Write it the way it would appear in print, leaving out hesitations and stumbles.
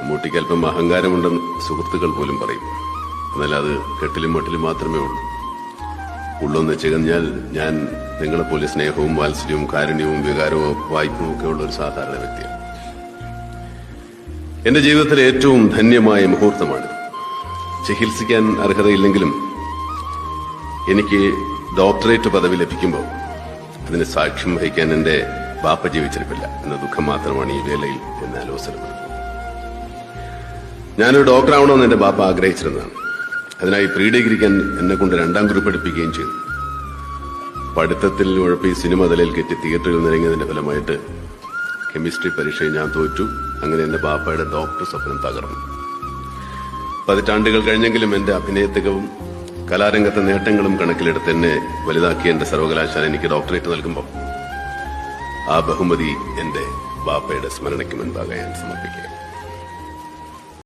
മമ്മൂട്ടിക്ക് അല്പം അഹങ്കാരമുണ്ടെന്ന് സുഹൃത്തുക്കൾ പോലും പറയും. എന്നാൽ അത് കെട്ടിലും മട്ടിലും മാത്രമേ ഉള്ളൂ. ഉള്ളൊന്ന് ചികഞ്ഞാൽ ഞാൻ നിങ്ങളെപ്പോലെ സ്നേഹവും വാത്സല്യവും കാരുണ്യവും വികാരവും വായ്പയും ഒക്കെ ഉള്ള ഒരു സാധാരണ വ്യക്തിയാണ്. എന്റെ ജീവിതത്തിലെ ഏറ്റവും ധന്യമായ മുഹൂർത്തമാണ്. ചികിത്സിക്കാൻ അർഹതയില്ലെങ്കിലും എനിക്ക് ഡോക്ടറേറ്റ് പദവി ലഭിക്കുമ്പോൾ അതിന് സാക്ഷ്യം വഹിക്കാൻ എന്റെ ബാപ്പ ജീവിച്ചിരിപ്പില്ല എന്ന ദുഃഖം മാത്രമാണ് ഈ വേളയിൽ എന്നെ അലോസരപ്പെടുന്നത്. ഞാനൊരു ഡോക്ടറാവണമെന്ന് എന്റെ ബാപ്പ ആഗ്രഹിച്ചിരുന്നതാണ്. അതിനായി പ്രീ ഡിഗ്രിക്കാൻ എന്നെ കൊണ്ട് 2ാം ഗ്രൂപ്പ് എടുപ്പിക്കുകയും ചെയ്തു. പഠിത്തത്തിൽ ഉഴപ്പി സിനിമ തലയിൽ കെറ്റി തിയേറ്ററിൽ നിറങ്ങിയതിന്റെ ഫലമായിട്ട് കെമിസ്ട്രി പരീക്ഷയിൽ ഞാൻ തോറ്റു. അങ്ങനെ എന്റെ ബാപ്പയുടെ ഡോക്ടർ സ്വപ്നം തകർന്നു. പതിറ്റാണ്ടുകൾ കഴിഞ്ഞെങ്കിലും എന്റെ അഭിനയത്തികവും കലാരംഗത്തെ നേട്ടങ്ങളും കണക്കിലെടുത്ത് എന്നെ വലുതാക്കിയ എന്റെ സർവകലാശാല എനിക്ക് ഡോക്ടറേറ്റ് നൽകുമ്പോൾ ആ ബഹുമതി എന്റെ ബാപ്പയുടെ സ്മരണയ്ക്ക് മുൻപാകെ ഞാൻ സമർപ്പിക്കുക.